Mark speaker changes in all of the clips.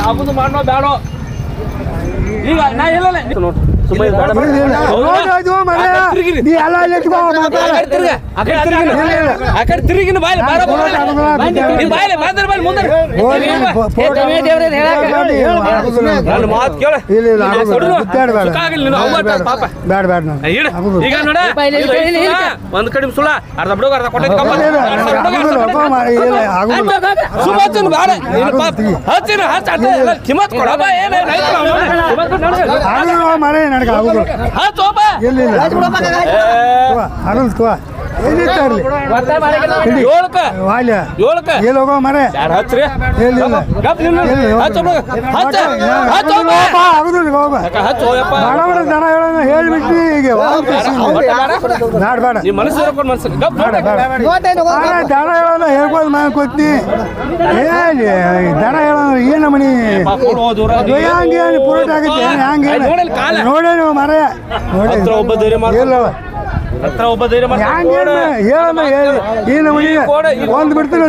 Speaker 1: ಆಗುದು ಮಾಡೋ ಬೇಡ ಈಗ ನಾ ಹೇಳಲ್ಲ ತಿರುಗಿನ ಬಾಯಿ ಮಾತು ಕೇಳ ಈಗ ನೋಡ ಒಂದ್ ಕಡಿಮೆ ಸುಳ್ಳ ಅರ್ಧ ಬಿಡುಗ ಅರ್ಧ ಕೊಟ್ಟೆ ಕಿಮ್ಮತ್ ಕೊಡ
Speaker 2: ಹೇಳ್ಬೋದು ಮಾಡ್ಕೊತ್ನಿ ದನ ಹೇಳೋ ಏನ ಮನಿ ಹಂಗೆ ಪೂರಟ ಆಗುತ್ತೆ ಹಂಗೆ ನೋಡೇನು ಮರ
Speaker 1: ಹತ್ರ ಒಬ್ಬ ಧೈರ್ಯ
Speaker 2: ಏನು ಒಂದು ಬಿಡ್ತೀನಿ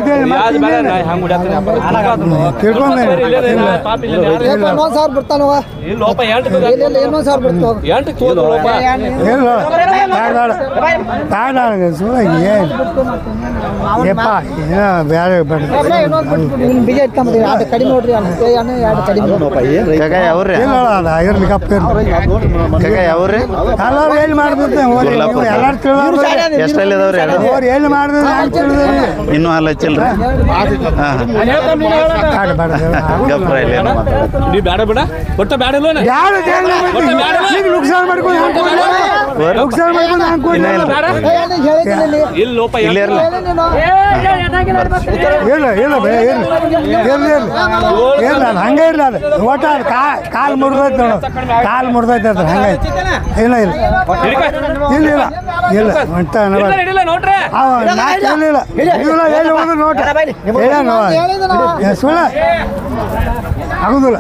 Speaker 2: ಬೇರೆ
Speaker 3: ಕಡಿಮೆ ನೋಡ್ರಿ
Speaker 2: ಇರ್ಲಿ ಕಪ್ಪ
Speaker 4: ಯಾವ್ರಿ
Speaker 2: ಎಲ್ಲರೂ ಎಲ್ಲಿ ಮಾಡ್ಬಿಡ್ತೇವೆ ಎಲ್ಲಿ ಮಾಡಿದ್ರೆ
Speaker 4: ಇನ್ನೂ ಹಾಲು ಹಚ್ಚಿಲ್ರಿ
Speaker 1: ನೀ ಬೇಡ ಬೇಡ ಒಟ್ಟ ಬೇಡ
Speaker 2: ನುಕ್ಸಾನ್ ಮಾಡ್ಕೊಂಡು
Speaker 1: ಇಲ್ಲಿ ಲೋಪ
Speaker 2: ಇಲ್ಲ ಹಂಗೆ ಇರ್ಲಿ ಅದು ಒಟ್ಟ ಕಾಲು ಮುರಿದೈತೆ ನೋಡು ಕಾಲು ಮುರಿದೈತೆ ಅದು ಹಂಗೆ ಇಲ್ಲ ಇಲ್ಲ ಇಲ್ಲ ಇಲ್ಲ ಒಟ್ಟ ಸುಳ್ಳ ಆಗುದಿಲ್ಲ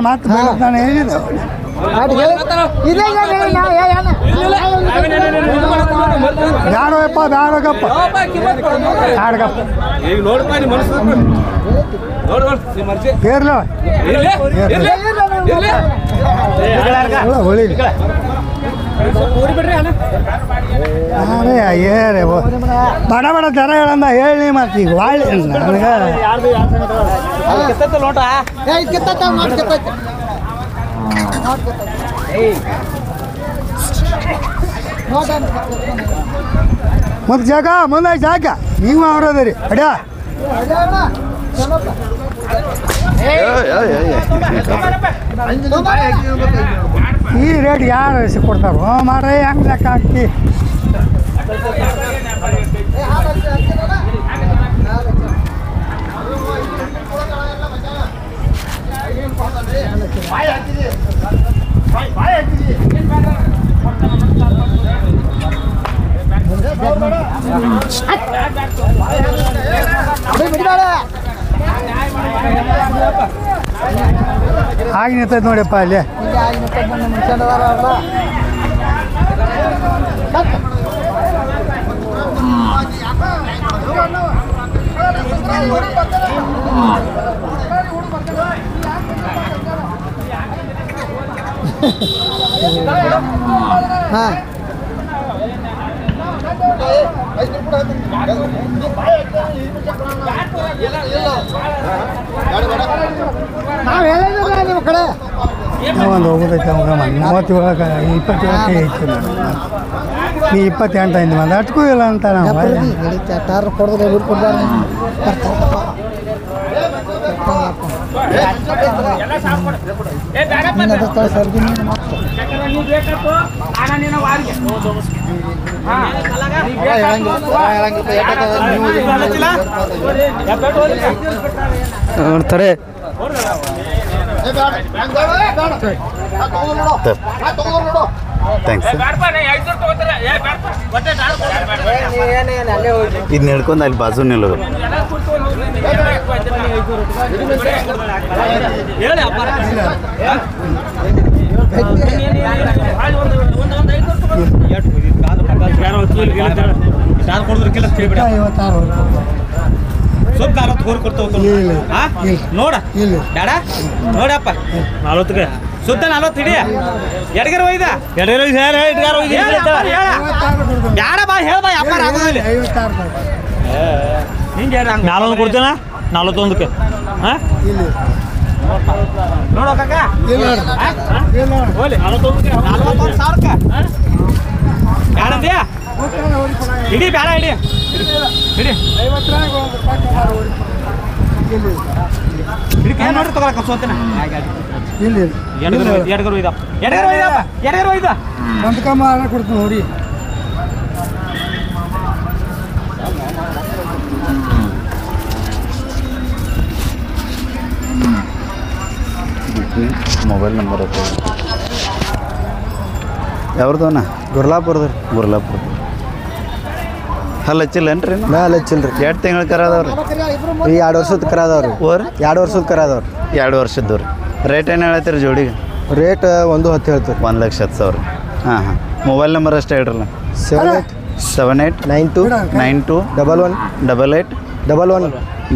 Speaker 2: ಮಾತು ನಾನು ಹೇಳಿದ ಬ್ಯಾಡಪ್ಪ ಬ್ಯಾಡಗಪ್ಪ ಬ್ಯಾಡಗಪ್ಪ
Speaker 1: ಈಗ ನೋಡಪ್ಪ ನಿಮ್ಮ ಮನಸ್ಸು
Speaker 2: ಕೇರ್ಲ ಹೊಳಿ ಏರೇ ಬಡ ಬಡ ದರ ಹೇಳಂದ ಹೇಳಿ ಮತ್ತೆ ಈಗ ವಾಳಿ ನನಗೆ ಮತ್ತೆ ಜಾಗ ಮುಂದೆ ಜಾಗ ನೀವು ಅವ್ರದ್ರಿ ಅಡ್ಯಾ ಈ ರೇಟ್ ಯಾರು ಕೊಡ್ತಾರೋ ಮಾರ ಹೆಂಗೆ ಲೆಕ್ಕ ಹಾಕಿ ಆಗಿ ನಿಂತೈತೆ ನೋಡಿಯಪ್ಪ ಅಲ್ಲಿ ಹಾಂ ನಾವು ಹೇಳಿದ್ರಲ್ಲ ನಿಮ್ಮ ಕಡೆ ಒಂದು ಹೋಗೋದೈತೆ ಮಗ 37 27 ಐತಿ ನೀ 28 ಐತಿ ಮಂದಿ ಅಟ್ಕೂ ಇಲ್ಲ ಅಂತ ನಾವು ಕೊಡೋದ್ರೆ
Speaker 4: ನೋಡ್ತಾರೆ ಥ್ಯಾಂಕ್ಸ್ ಇದನ್ನ ಹಿಡ್ಕೊಂಡು ಅಲ್ಲಿ ಬಾಜು ನಿಲ್ಲೋದು
Speaker 1: ಯಾರು ಯಾರು ಕೊಡಿದ್ರು ಕಿಲ್ಲ ಕೇಳ್ಬಿಡ
Speaker 2: 56
Speaker 1: ಸುತ್ತ 40 ಹೋರಿ ಕೊಡ್ತಾವ
Speaker 2: ಇಲ್ಲ.
Speaker 1: ಹಾ ನೋಡ
Speaker 2: ಇಲ್ಲ.
Speaker 1: ಬೇಡ ನೋಡಪ್ಪ 40ಗೆ ಸುತ್ತ 40 ಹಿಡಿಯ ಎಡಗರ ಒಯ್ದ ಎಡಗರ ಹೇಳ ಎಡಗರ ಒಯ್ದ ಯಾರ ಬಾ ಹೇಳ ಬಾ ವ್ಯಾಪಾರ ಆಗೋದಿಲ್ಲ
Speaker 2: 56
Speaker 1: ಹಿಂಗೆ ಹೇಳ 41 ಕೊಡ್ತೇನ 41ಕ್ಕೆ ಹಾ
Speaker 2: ಇಲ್ಲ
Speaker 1: ನೋಡೋ ಕಾಕ
Speaker 2: ಇಲ್ಲ ಇಲ್ಲ
Speaker 1: ಹೋಲಿ 41,000ಕ್ಕೆ ಯಾರಂದ್ಯಾ ಹಿಡಿ ಬೇಡ ಹಿಡಿ ಹಿಡಿ
Speaker 2: 50 ಒಂದು ಪಕ್ಕ ಓಡಿ
Speaker 1: ಹಿಡಿ ಕೈ ನೋಡ್ರಿ ತಗೊಳಕ ಸೋತೇನ
Speaker 2: ಇಲ್ಲ
Speaker 1: ಎಡಗರ ಒಯ್ದ
Speaker 2: ಒಂದು ಕಮ್ಮ ಕೊಡ್ತೀನಿ ನೋಡಿ
Speaker 4: ಮೊಬೈಲ್ ನಂಬರ್ ಐತೆ ಯಾವ್ದವನ
Speaker 3: ಗುರ್ಲಾಪುರದ
Speaker 4: ಗುರ್ಲಾಪುರ ಹಲ್ಲ ಹಚ್ಚಿಲ್ಲೇನ್ರಿ
Speaker 3: ಮ್ಯಾಲೆ ಹಚ್ಚಿಲ್ರಿ
Speaker 4: 2 ತಿಂಗಳ ಕರ ಅದಾವ್ರಿ
Speaker 3: ಈ 2 ವರ್ಷದ ಕರ ಅದಾವ್ರಿ
Speaker 4: ಓರ್
Speaker 3: 2 ವರ್ಷದ ಕರ ಅದಾವ್ರಿ
Speaker 4: 2 ವರ್ಷದ್ದು ರೀ ರೇಟ್ ಏನು ಹೇಳತ್ತೀರಿ ಜೋಡಿಗೆ
Speaker 3: ರೇಟ್ 1.10 ಹೇಳ್ತೀವಿ
Speaker 4: 1,10,000 ಹಾಂ ಹಾಂ ಮೊಬೈಲ್ ನಂಬರ್ ಅಷ್ಟೇ ಹೇಳ್ರಲ್ಲ
Speaker 3: 7892
Speaker 4: 92
Speaker 3: 11
Speaker 4: 88
Speaker 3: 11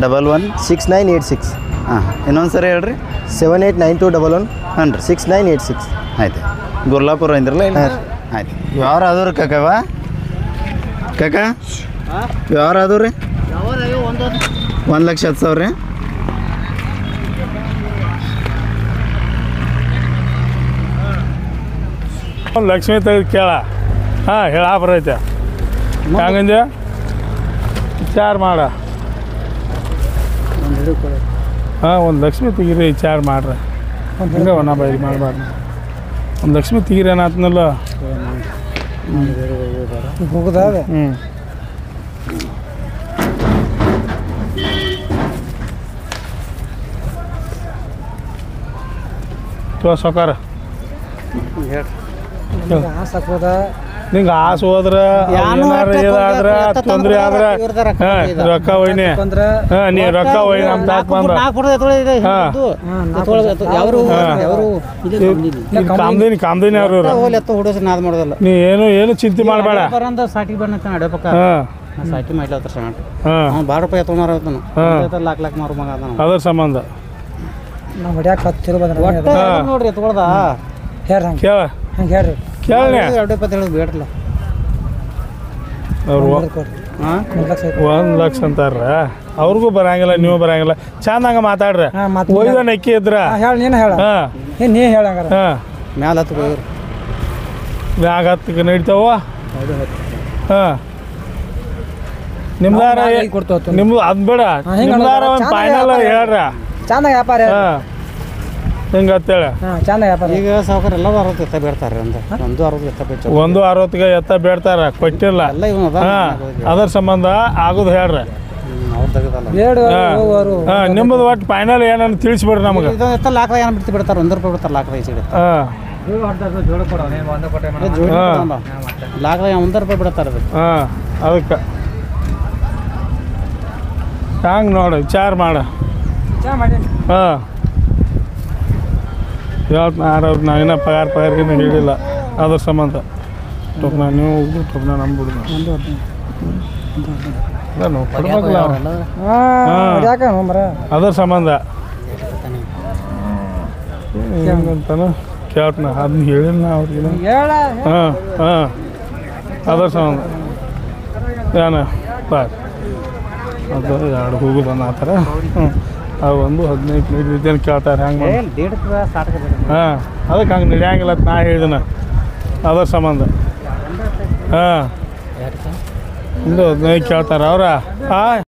Speaker 4: 11
Speaker 3: 6986
Speaker 4: ಹಾಂ ಇನ್ನೊಂದು ಸರಿ ಹೇಳ್ರಿ
Speaker 3: 7892 11
Speaker 4: ಹಾಂ ರೀ
Speaker 3: 6986
Speaker 4: ಆಯ್ತು ಗುರ್ಲಾಪುರ ಅಂದ್ರಲ್ಲ ಇಲ್ಲ ಆಯ್ತು ಯಾವ್ರ ಆದವ್ರಿ ಕಾಕವ ಕಾಕ ಯಾವ್ರ ಆದವು ರೀ 1,10,000 ರೀ
Speaker 5: ಲಕ್ಷ್ಮಿ ತೆಗೆದು ಕೇಳ ಹಾಂ ಹೇಳ ಬರೈತೆ ಹಂಗಂದೆ ವಿಚಾರ ಮಾಡ ಹಾಂ ಒಂದು ಲಕ್ಷ್ಮಿ ತೆಗೀರಿ ವಿಚಾರ ಮಾಡ್ರಿ ಹಂಗೆ ಒಣ ಬೈರಿ ಮಾಡಬಾರ್ದು ಒಂದು ಲಕ್ಷ್ಮಿ ತೆಗೀರಿ ಏನಾತ್ನಲ್ಲ
Speaker 2: ಹೋಗುದಾವೆ
Speaker 5: ಹ್ಞೂ ಸೌಕಾರ
Speaker 2: ಸಾಕೋದ
Speaker 5: ನಿಂಗೆ ಆಸೆ ಹೋದ್ರ ಏನಾರ ಇದಾದ್ರ ತೊಂದ್ರೆ ಆದ್ರ ರೊಕ್ಕ ಒಯ್ನಿ ಹಾಂ ನೀ ರೊಕ್ಕ ಒಯ್ ನಮ್ಮ ತಾಕ ಬಂದ ಕಾಮದಿನಿ ಅವ್ರು ನೀ ಏನು ಚಿಂತೆ ಮಾಡಬೇಡ
Speaker 1: ಸಾಟಿ ಬಣ್ಣ ನಡಬೇಕ
Speaker 5: ಹಾಂ
Speaker 1: ಸಾಟಿ ಮಾಡ್ಲತ್ತಾರ ಸಣ್ಣ
Speaker 5: ಹಾಂ
Speaker 1: ಬಾರ ರೂಪಾಯಿ ತೊಗೊಂಡಾರ ಲಾಕ್ ಮಾರು ಮಗ ಅದ
Speaker 5: ಅದ್ರ ಸಂಬಂಧ
Speaker 2: ನಾವು ಹೊಡ್ಯಾಕ ಹತ್ತಿರ ಬಂದ್ರೆ
Speaker 1: ನೋಡ್ರಿ ಎತ್ಕೊಳ್ದ
Speaker 2: ಹೇಳ್ರಿ ಹಂಗೆ
Speaker 5: ಕೇಳ
Speaker 2: ಹಂಗೆ ಹೇಳ್ರಿ
Speaker 5: ಕೇಳನೆ
Speaker 1: 2 ಹೇಳೋದು ಬೇಡಲ್ಲ
Speaker 5: ಅವ್ರು
Speaker 2: ಕೊಡ್ರಿ
Speaker 1: ಹಾಂ
Speaker 5: 1 ಲಕ್ಷ ಅಂತಾರ ಅವ್ರಿಗೂ ಬರಂಗಿಲ್ಲ ನೀವು ಬರಂಗಿಲ್ಲ ಚಂದಂಗ ಮಾತಾಡ್ರಿ
Speaker 2: ಹಾಂ
Speaker 5: ಒಯ್ದ ನೆಕ್ಕಿ ಇದ್ರ
Speaker 2: ಹೇಳಿ ನೀನು ಹೇಳ
Speaker 5: ಹಾಂ
Speaker 2: ನೀ ಹೇಳಂಗಾರ
Speaker 5: ಹಾಂ
Speaker 1: ಮ್ಯಾಲ ಹತ್ತು ಹೋಗ್ರಿ
Speaker 5: ಮ್ಯಾಗ ಹತ್ತಕ್ಕೆ ನಡಿತಾವ ಹಾಂ ನಿಮ್ದಾರ ನಿಮ್ದು ಅದು ಬೇಡ ನಿಮ್ದಾರ ಒಂದು ಫೈನಲ್ ಹೇಳ್ರ
Speaker 2: ಚಂದ ವ್ಯಾಪಾರ
Speaker 5: ಹಾಂ ಹಿಂಗೆ ಅಂತೇಳಿ
Speaker 2: ಹಾಂ ಚಂದ ವ್ಯಾಪಾರ
Speaker 1: ಈಗ ಸಾವುಕಾರ ಎಲ್ಲರೂ 60 ಎತ್ತ ಬೇಡ್ತಾರೆ ಅಂತ 160 ಎತ್ತ ಬೇಡ
Speaker 5: 160ಗೆ ಎತ್ತ ಬೇಡ್ತಾರ ಕೊಟ್ಟಿಲ್ಲ
Speaker 1: ಎಲ್ಲ ಇವನು ಅದ
Speaker 5: ಹಾಂ ಅದ್ರ ಸಂಬಂಧ ಆಗೋದು ಹೇಳ್ರಿ
Speaker 1: ಅವ್ರು ತೆಗೆದಲ್ಲ
Speaker 2: ಬೇಡ ಹೋಗೋರು
Speaker 5: ಹಾಂ ನಿಮ್ಮದು ಒಟ್ಟು ಫೈನಲ್ ಏನನ್ನು ತಿಳಿಸ್ಬಿಡ್ರಿ ನಮಗೆ
Speaker 1: ಇದು ಎತ್ತ ಲಾಕ್ದಾಗ ಏನು ಬಿಡ್ತಿ ಬಿಡ್ತಾರೆ 1 ರೂಪಾಯಿ ಬಿಡ್ತಾರೆ ಲಾಕ್ದಾಗ ಈ ಸೈಡ್
Speaker 5: ಹಾಂ
Speaker 1: ಲಾಕ್ದಾಗ 1 ರೂಪಾಯಿ ಬಿಡ್ತಾರೆ ಅದು
Speaker 5: ಹಾಂ ಅದಕ್ಕೆ ಹಂಗೆ ನೋಡು ವಿಚಾರ ಮಾಡ ಹಾಂ ಇವತ್ತು ಯಾರವ್ರು ನಾವಿನ್ನ ಪಗಾರಗಿನ್ನ ಹೇಳಿಲ್ಲ ಅದ್ರ ಸಂಬಂಧ ಟೊಪ್ನ ನೀವು ಹೋಗ್ದು ಟೊಪ್ನ ನಂಬಿಡುದು ನಾವು ಕೊಡ್ಬೇಕಲ್ಲ ಅದ್ರ ಸಂಬಂಧ ಹೆಂಗಂತಾನು ಕೇಳ್ತಾನ ಅದನ್ನ ಹೇಳಿಲ್ಲ ಅವ್ರಿಗೆ ಹಾಂ ಹಾಂ ಅದ್ರ ಸಂಬಂಧ ಏನ ಅದು 2 ಹೋಗು ಬಂದು ಆ ಥರ ಹ್ಞೂ ಅವು 15 ರೀತಿಯನ್ನು ಕೇಳ್ತಾರೆ ಹೆಂಗೆ ಹಾಂ ಅದಕ್ಕೆ ಹಂಗೆ ನಡೆಯಂಗಿಲ್ಲ ಅಂತ ನಾ ಹೇಳಿದನ ಅದ್ರ ಸಂಬಂಧ ಹಾಂ 15 ಕೇಳ್ತಾರೆ ಅವ್ರ ಹಾಂ